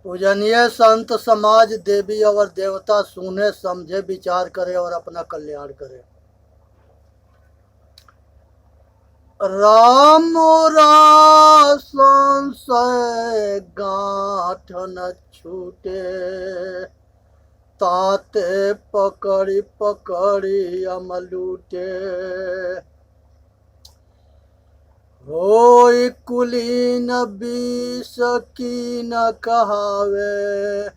पूजनीय संत समाज देवी और देवता सुने समझे विचार करे और अपना कल्याण करे। राम संशय गांठ न छूटे, ताते पकड़ी पकड़ी अमलूटे। होई कुलीन बीस की न कहावे,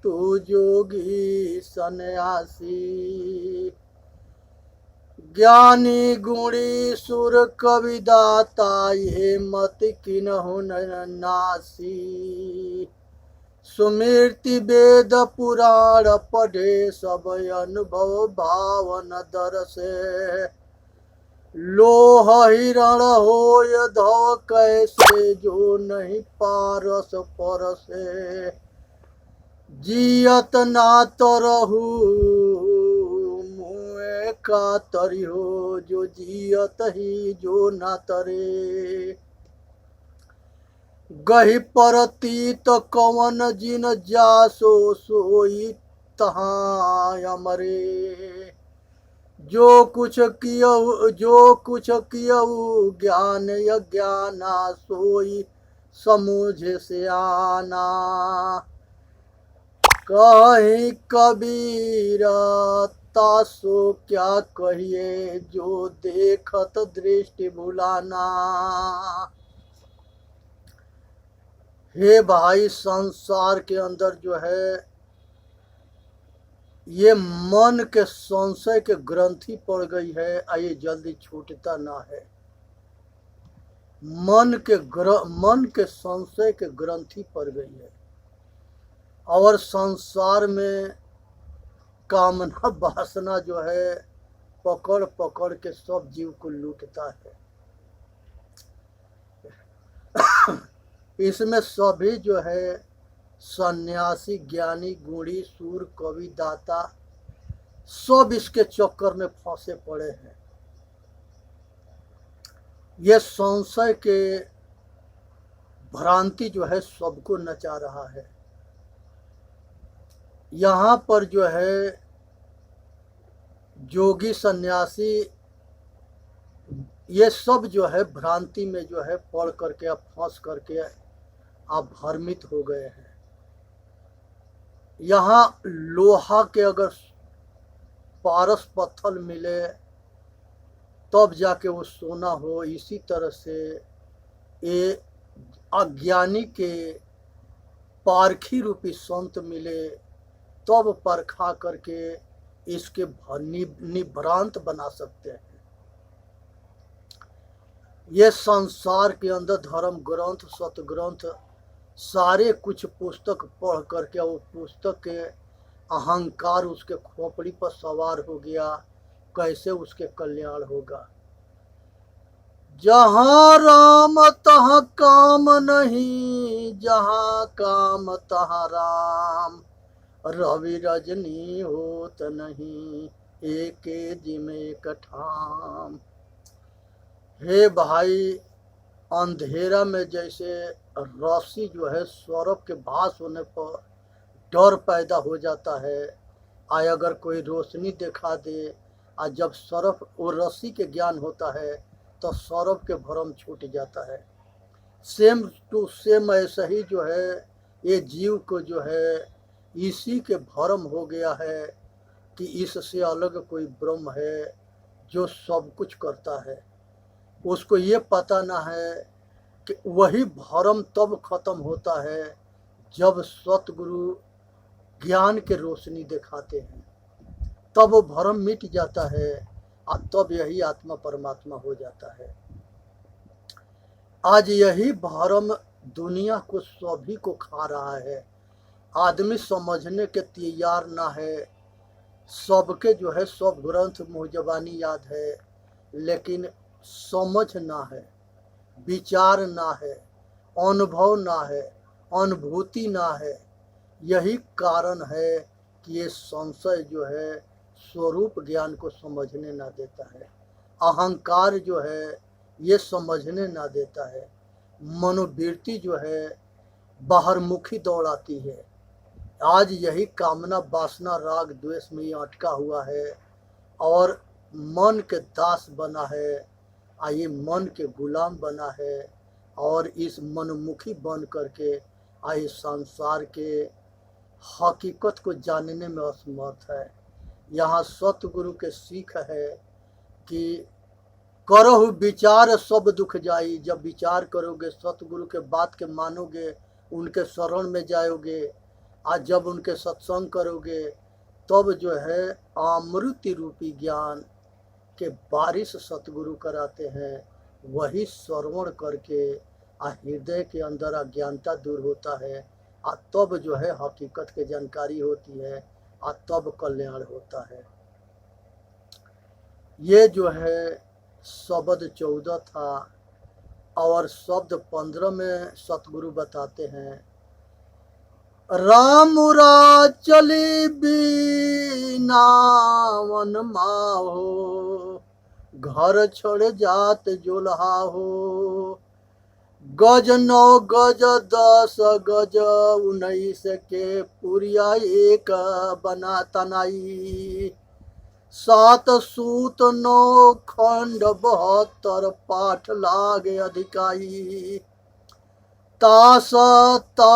तू जोगी सन्यासी। ज्ञानी गुणी सुर कविदाता, ये मत किन्हु नासी। सुमिरति वेद पुराण पढ़े, सब अनुभव भावन दर से। लोह हिरण होय धव कैसे, जो नहीं पारस परसे। जियत ना तरहु मुँह का तरी हो, जो जियत ही जो ना तरे। गही परतीत कवन जिन जासो, सोई तहाँ अमरे। जो कुछ कियऊ ज्ञान यज्ञाना, सोई समझ से आना। कहीं कबीर तासो क्या कहिए, जो देखत दृष्टि भुलाना। हे भाई, संसार के अंदर जो है ये मन के संशय के ग्रंथि पड़ गई है, ये जल्दी छूटता ना है। मन के संशय के ग्रंथि पड़ गई है और संसार में कामना वासना जो है पकड़ पकड़ के सब जीव को लूटता है। इसमें सभी जो है सन्यासी, ज्ञानी, गुणी, सूर, कवि, दाता, सब इसके चक्कर में फंसे पड़े हैं। ये संशय के भ्रांति जो है सबको नचा रहा है। यहाँ पर जो है जोगी, सन्यासी, ये सब जो है भ्रांति में जो है पढ़ करके अब फंस करके आप भ्रमित हो गए हैं। यहाँ लोहा के अगर पारस पत्थर मिले तब जाके वो सोना हो, इसी तरह से ये अज्ञानी के पारखी रूपी संत मिले तब परखा करके इसके निभ्रांत बना सकते हैं। ये संसार के अंदर धर्म ग्रंथ, सतग्रंथ सारे कुछ पुस्तक पढ़ करके वो पुस्तक के अहंकार उसके खोपड़ी पर सवार हो गया, कैसे उसके कल्याण होगा। जहाँ राम तहाँ काम नहीं, जहाँ काम तहाँ राम। रवि रजनी होत नहीं, एके जिमे कठाम। हे भाई, अंधेरा में जैसे रस्सी जो है सौरभ के भास होने पर डर पैदा हो जाता है, अगर कोई रोशनी दिखा दे, जब सौरभ वो रस्सी के ज्ञान होता है तो सौरभ के भ्रम छूट जाता है। सेम टू सेम ऐसा ही जो है ये जीव को जो है इसी के भ्रम हो गया है कि इससे अलग कोई ब्रह्म है जो सब कुछ करता है। उसको ये पता ना है कि वही भ्रम तब खत्म होता है जब सतगुरु ज्ञान के रोशनी दिखाते हैं, तब वो भ्रम मिट जाता है और तब यही आत्मा परमात्मा हो जाता है। आज यही भ्रम दुनिया को सभी को खा रहा है। आदमी समझने के तैयार ना है। सबके जो है सब ग्रंथ मुँह जबानी याद है, लेकिन समझ ना है, विचार ना है, अनुभव ना है, अनुभूति ना है। यही कारण है कि ये संशय जो है स्वरूप ज्ञान को समझने ना देता है। अहंकार जो है ये समझने ना देता है। मनोवृत्ति जो है बाहरमुखी दौड़ाती है। आज यही कामना वासना राग द्वेष में ही अटका हुआ है और मन के दास बना है, ये मन के गुलाम बना है और इस मनमुखी बन करके इस संसार के हकीकत को जानने में असमर्थ है। यहाँ सतगुरु के सीख है कि करहु विचार सब दुख जाई। जब विचार करोगे, सतगुरु के बात के मानोगे, उनके शरण में जाओगे, आज जब उनके सत्संग करोगे, तब जो है अमृत रूपी ज्ञान के बारिश सतगुरु कराते हैं। वही श्रवण करके हृदय के अंदर अज्ञानता दूर होता है, तब जो है हकीकत की जानकारी होती है, तब कल्याण होता है। ये जो है शब्द 14 था और शब्द 15 में सतगुरु बताते हैं, राम चली बीना वन माहो, घर छोड़ जात जोल्हा हो। गज 9 गज 10 गज 19 के पुरिया एक बना तनाई। 7 सूत 9 खंड 72 पाठ लागे अधिकाई। तास ता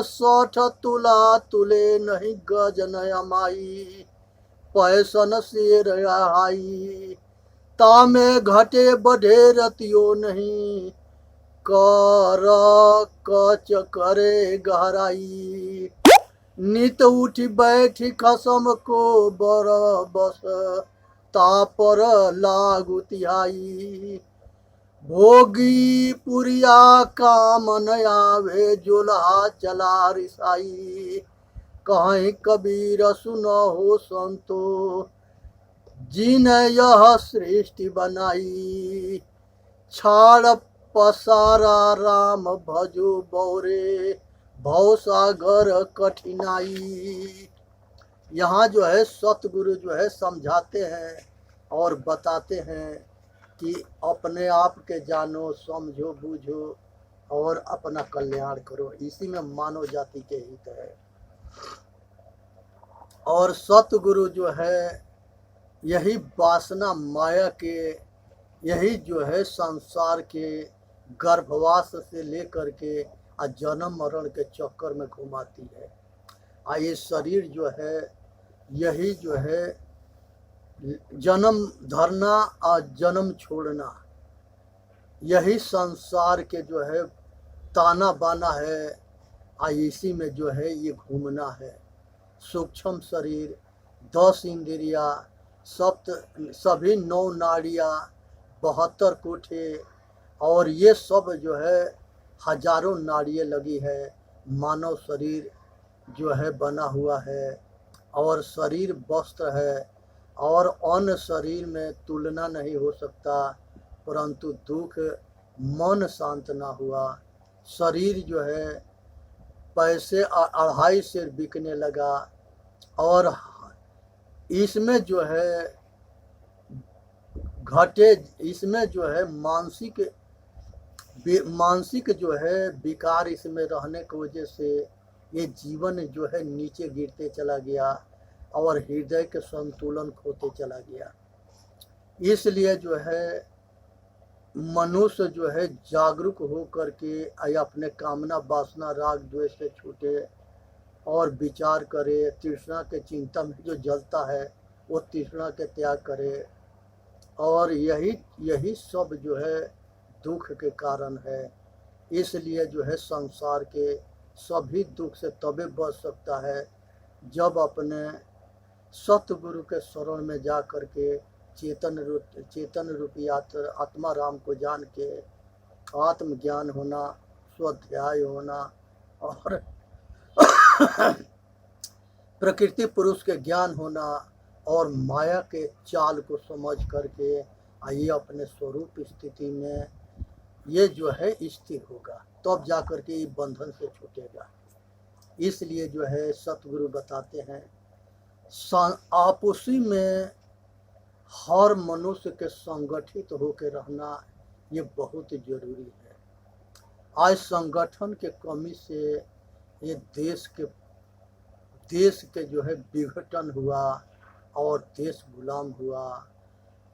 60 तुला तुले नहीं गज नयमाई। पैसन शेर हाई तामे घटे बढ़े रतियो नहीं। कर कच करे गहराई। नित उठी बैठी खसम को बर बस तापर लागू तिहाई। भोगी पुरिया काम न आवे जोल्हा चला रिसाई। कहीं कबीर सुन हो संतो जिन यह सृष्टि बनाई। छाड़ पसारा राम भजो बौरे भव सागर कठिनाई। यहाँ जो है सतगुरु जो है समझाते हैं और बताते हैं कि अपने आप के जानो, समझो, बूझो और अपना कल्याण करो। इसी में मानव जाति के हित है। और सतगुरु जो है यही वासना माया के, यही जो है संसार के गर्भवास से लेकर के जन्म मरण के चक्कर में घुमाती है। ये शरीर जो है यही जो है जन्म धरना और जन्म छोड़ना, यही संसार के जो है ताना बाना है। इसी में जो है ये घूमना है। सूक्ष्म शरीर, 10 इंद्रिया, सभी 9 नाड़ियाँ, 72 कोठे और ये सब जो है हजारों नाड़ियाँ लगी है। मानव शरीर जो है बना हुआ है और शरीर वस्त्र है और अन्य शरीर में तुलना नहीं हो सकता। परंतु दुख मन शांत ना हुआ, शरीर जो है पैसे 2.5 से बिकने लगा और इसमें जो है घटे, इसमें जो है मानसिक जो है विकार इसमें रहने की वजह से ये जीवन जो है नीचे गिरते चला गया और हृदय के संतुलन खोते चला गया। इसलिए जो है मनुष्य जो है जागरूक हो करके अपने कामना वासना राग द्वेष से छूटे और विचार करे। तृष्णा के चिंता में जो जलता है वो तृष्णा के त्याग करे। और यही सब जो है दुख के कारण है। इसलिए जो है संसार के सभी दुख से तबे बच सकता है जब अपने सतगुरु के शरण में जा कर के चेतन रूपी आत्मा राम को जान के आत्मज्ञान होना, स्वाध्याय होना और प्रकृति पुरुष के ज्ञान होना और माया के चाल को समझ करके आइए अपने स्वरूप स्थिति में ये जो है स्थिर होगा, तब जा कर के ये बंधन से छूटेगा। इसलिए जो है सतगुरु बताते हैं आपसी में हर मनुष्य के संगठित होकर रहना ये बहुत जरूरी है। आज संगठन के कमी से ये देश के जो है विघटन हुआ और देश गुलाम हुआ।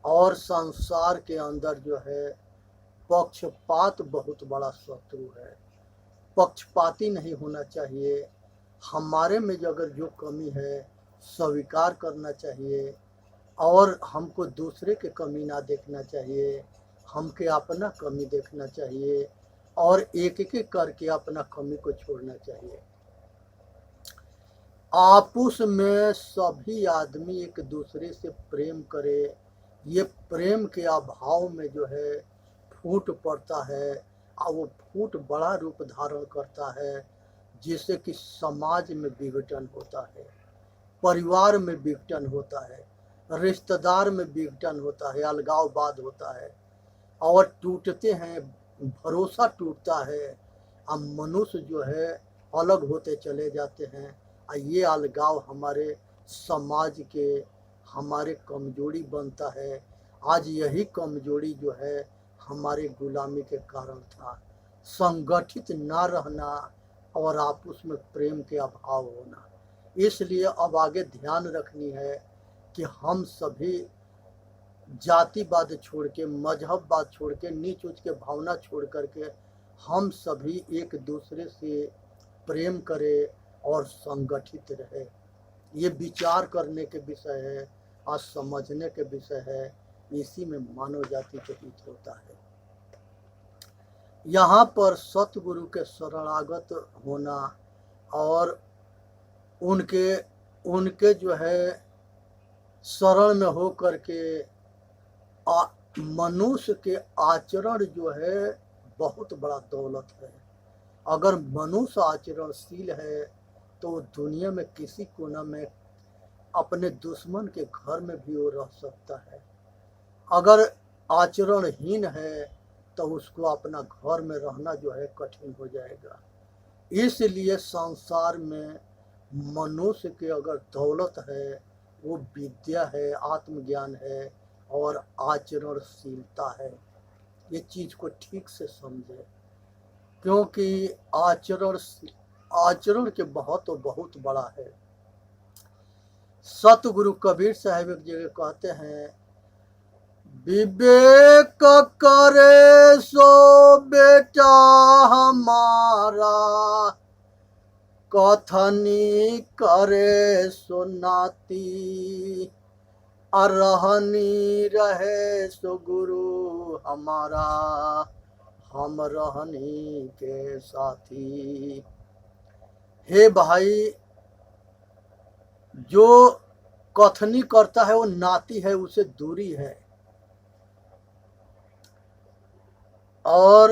और संसार के अंदर जो है पक्षपात बहुत बड़ा शत्रु है। पक्षपाती नहीं होना चाहिए। हमारे में जो अगर जो कमी है स्वीकार करना चाहिए और हमको दूसरे के कमी ना देखना चाहिए, हमके अपना कमी देखना चाहिए और एक एक करके अपना कमी को छोड़ना चाहिए। आपस में सभी आदमी एक दूसरे से प्रेम करे। ये प्रेम के अभाव में जो है फूट पड़ता है और वो फूट बड़ा रूप धारण करता है, जिससे कि समाज में विघटन होता है, परिवार में विघटन होता है, रिश्तेदार में विघटन होता है, अलगाववाद होता है और टूटते हैं, भरोसा टूटता है। अब मनुष्य जो है अलग होते चले जाते हैं। ये अलगाव हमारे समाज के हमारे कमजोरी बनता है। आज यही कमजोरी जो है हमारे गुलामी के कारण था, संगठित ना रहना और आपस में प्रेम के अभाव होना। इसलिए अब आगे ध्यान रखनी है कि हम सभी जातिवाद छोड़ के, मजहबवाद छोड़ के, नीच ऊंच के भावना छोड़ करके हम सभी एक दूसरे से प्रेम करें और संगठित रहे। ये विचार करने के विषय है और समझने के विषय है। इसी में मानव जाति के हित होता है। यहाँ पर सतगुरु के शरणागत होना और उनके जो है शरण में हो करके मनुष्य के आचरण जो है बहुत बड़ा दौलत है। अगर मनुष्य आचरणशील है तो दुनिया में किसी कोना में अपने दुश्मन के घर में भी वो रह सकता है। अगर आचरणहीन है तो उसको अपना घर में रहना जो है कठिन हो जाएगा। इसलिए संसार में मनुष्य के अगर दौलत है वो विद्या है, आत्मज्ञान है और आचरणशीलता है। ये चीज को ठीक से समझे, क्योंकि आचरण के बहुत बड़ा है। सतगुरु कबीर साहब एक जगह कहते हैं, विवेक करे सो बेटा हमारा, कथनी करे सो नाती, रहनी रहे सो गुरु हमारा, हम रहनी के साथी। हे भाई, जो कथनी करता है वो नाती है, उसे दूरी है। और